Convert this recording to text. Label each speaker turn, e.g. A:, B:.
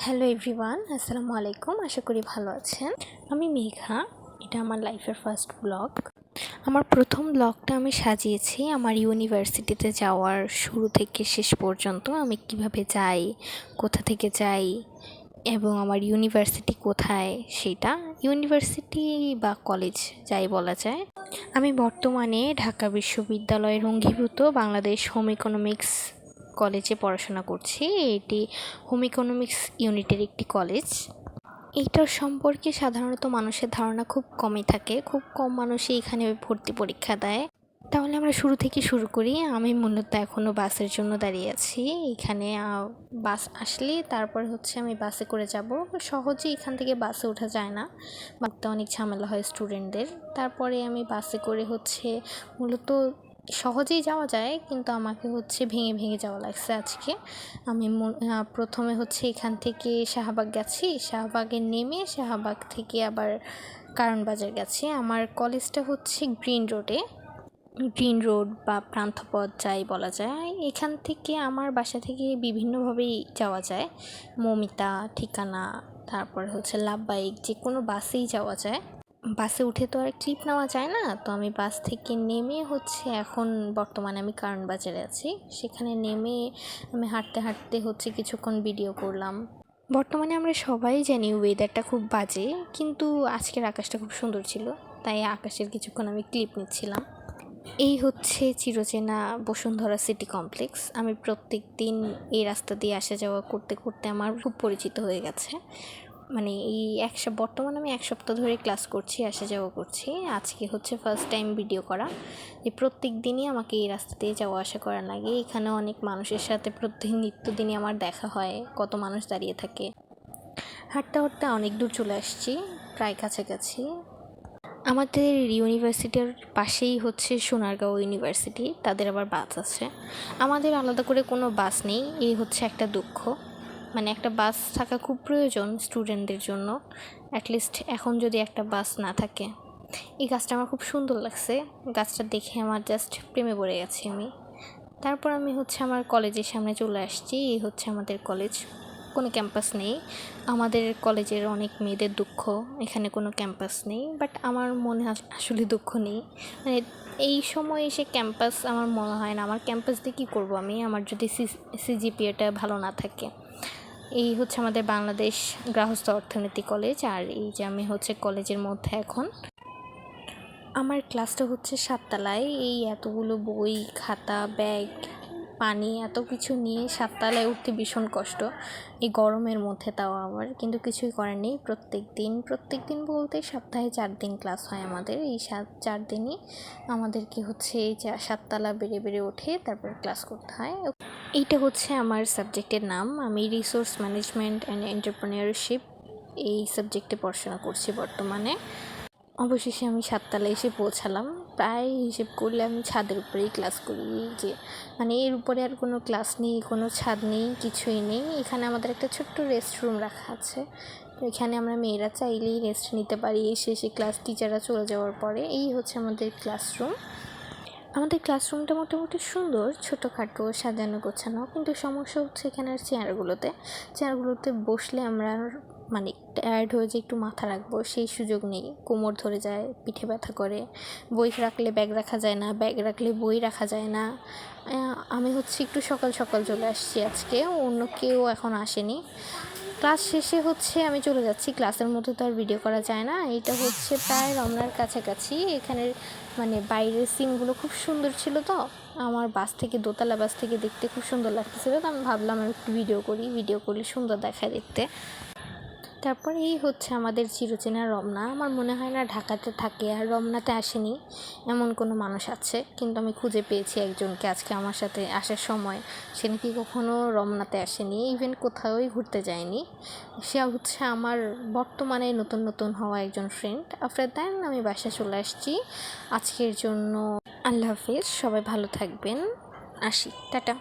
A: Hello everyone, আসসালামু আলাইকুম। আশা করি ভালো আছেন। আমি মেঘা। এটা আমার লাইফের ফার্স্ট ব্লগ। আমার প্রথম ব্লগটা আমি সাজিয়েছি আমার ইউনিভার্সিটিতে যাওয়ার শুরু থেকে শেষ পর্যন্ত আমি কিভাবে যাই, কোথা থেকে যাই এবং আমার ইউনিভার্সিটি কোথায় সেটা। ইউনিভার্সিটি বা কলেজ যাই বলা যায়। আমি বর্তমানে ঢাকা বিশ্ববিদ্যালয়ের অঙ্গীভূত বাংলাদেশ হোম ইকোনমিক্স কলেজে পড়াশোনা করছি। এটি হোম ইকোনমিক্স ইউনিটের একটি কলেজ। এইটার সম্পর্কে সাধারণত মানুষের ধারণা খুব কমই থাকে, খুব কম মানুষই এখানে ভর্তি পরীক্ষা দেয়। তাহলে আমরা শুরু থেকে শুরু করি। আমি মূলত এখনও বাসের জন্য দাঁড়িয়ে আছি। এখানে বাস আসলে তারপর আমি বাসে করে যাব। সহজে এখান থেকে বাসে ওঠা যায় না, বাড়তে অনেক ঝামেলা হয় স্টুডেন্টদের। তারপরে আমি বাসে করে মূলত সহজেই যাওয়া যায়, কিন্তু আমাকে ভেঙে ভেঙে যাওয়া লাগছে আজকে। আমি প্রথমে এখান থেকে শাহবাগ গেছি, শাহবাগে নেমে শাহবাগ থেকে আবার কারণ বাজার গেছি। আমার কলেজটা গ্রিন রোড বা প্রান্তপথ যাই বলা যায়। এখান থেকে আমার বাসা থেকে বিভিন্নভাবেই যাওয়া যায়। মমিতা, ঠিকানা, তারপর লাভবাহিক, যে কোনো বাসেই যাওয়া যায়। বাসে উঠে তো আর ক্লিপ নেওয়া যায় না, তো আমি বাস থেকে নেমে এখন বর্তমানে আমি কারণ বাজারে আছি। সেখানে নেমে আমি হাঁটতে হাঁটতে কিছুক্ষণ ভিডিও করলাম। বর্তমানে আমরা সবাই জানি ওয়েদারটা খুব বাজে, কিন্তু আজকের আকাশটা খুব সুন্দর ছিল, তাই আকাশের কিছুক্ষণ আমি ক্লিপ নিচ্ছিলাম। এই চিরচেনা বসুন্ধরা সিটি কমপ্লেক্স। আমি প্রত্যেক দিন এই রাস্তা দিয়ে আসা যাওয়া করতে করতে আমার খুব পরিচিত হয়ে গেছে। মানে বর্তমানে আমি 1 সপ্তাহ ধরে ক্লাস করছি, আসা যাওয়া করছি। আজকে ফার্স্ট টাইম ভিডিও করা। প্রত্যেক দিনই আমাকে এই রাস্তা দিয়ে যাওয়া আসা করা লাগে। এখানে অনেক মানুষের সাথে নিত্যদিনই আমার দেখা হয়, কত মানুষ দাঁড়িয়ে থাকে। হাঁটতে হাঁটতে অনেক দূর চলে আসছি, প্রায় কাছাকাছি। আমাদের ইউনিভার্সিটির পাশেই সোনারগাঁও ইউনিভার্সিটি, তাদের আবার বাস আছে। আমাদের আলাদা করে কোনো বাস নেই, এই একটা দুঃখ। মানে একটা বাস থাকা খুব প্রয়োজন স্টুডেন্টদের জন্য। অ্যাটলিস্ট এখন যদি একটা বাস না থাকে। এই গাছটা আমার খুব সুন্দর লাগছে, গাছটা দেখে আমার জাস্ট প্রেমে পড়ে গেছি আমি। তারপর আমি আমার কলেজের সামনে চলে আসছি। এই আমাদের কলেজ, কোনো ক্যাম্পাস নেই। আমাদের কলেজের অনেক মেয়েদের দুঃখ, এখানে কোনো ক্যাম্পাস নেই। বাট আমার মনে আসলে দুঃখ নেই। মানে এই সময় এসে ক্যাম্পাস আমার মনে হয় না। আমার ক্যাম্পাস দিয়ে কী করবো আমি, আমার যদি সিজিপিএটা ভালো না থাকে। এই আমাদের বাংলাদেশ গৃহস্থ অর্থনীতি কলেজ। আর এই যে আমি কলেজের মধ্যে এখন। আমার ক্লাসটা 7 তলায়। এই এতগুলো বই, খাতা, ব্যাগ, পানি, এত কিছু নিয়ে 7 তলায় উঠতে ভীষণ কষ্ট, এই গরমের মধ্যে। তাও আবার কিন্তু কিছুই করার নেই। প্রত্যেক দিন বলতে সপ্তাহে 4 দিন ক্লাস হয় আমাদের। এই 4 দিনই আমাদেরকে এই 7 তলা বেড়ে বেড়ে উঠে তারপর ক্লাস করতে হয়। এইটা আমার সাবজেক্টের নাম। আমি রিসোর্স ম্যানেজমেন্ট অ্যান্ড এন্টারপ্রেনিয়রশিপ এই সাবজেক্টে পড়াশোনা করছি বর্তমানে। অবশেষে আমি 7 তলায় এসে পৌঁছালাম। প্রায় হিসেব করলে আমি ছাদের উপরেই ক্লাস করি। এর উপরে আর কোনো ক্লাস নেই, কোনো ছাদ নেই, কিছুই নেই। এখানে আমাদের একটা ছোট্ট রেস্ট রুম রাখা আছে। তো এখানে আমরা মেয়েরা চাইলেই রেস্ট নিতে পারি শেষে ক্লাস টিচাররা চলে যাওয়ার পরে। এই আমাদের ক্লাসরুম। আমাদের ক্লাসরুমটা মোটামুটি সুন্দর, ছোটোখাটো, সাজানো গোছানো। কিন্তু সমস্যা এখানের চেয়ারগুলোতে বসলে আমরা টায়ার্ড হয়ে যে একটু মাথা রাখবো সেই সুযোগ নেই। কোমর ধরে যায়, পিঠে ব্যথা করে। বই রাখলে ব্যাগ রাখা যায় না, ব্যাগ রাখলে বই রাখা যায় না। আমি একটু সকাল সকাল চলে আসছি আজকে, অন্য কেউ এখন আসেনি। ক্লাস শেষে আমি চলে যাচ্ছি। ক্লাসের মধ্যে তো আর ভিডিও করা যায় না। এটা প্রায় রমনার কাছাকাছি। এখানের বাইরের সিনগুলো খুব সুন্দর ছিল, তো আমার দোতলা বাস থেকে দেখতে খুব সুন্দর লাগতেছিল। তো আমি ভাবলাম আমি একটু ভিডিও করলে সুন্দর দেখায় দেখতে। তারপরে এই আমাদের চিরচেনা রমনা। আমার মনে হয় না ঢাকাতে থাকে আর রমনাতে আসেনি এমন কোনো মানুষ আছে, কিন্তু আমি খুঁজে পেয়েছি একজনকে আজকে আমার সাথে আসার সময়। সে নাকি কখনো রমনাতে আসেনি, ইভেন কোথাওই ঘুরতে যায়নি। সে আমার বর্তমানে নতুন হওয়া একজন ফ্রেন্ড। আফটার দ্যান আমি বাসায় চলে আসছি আজকের জন্য। আল্লাহ হাফিজ, সবাই ভালো থাকবেন। আসি, টাটা।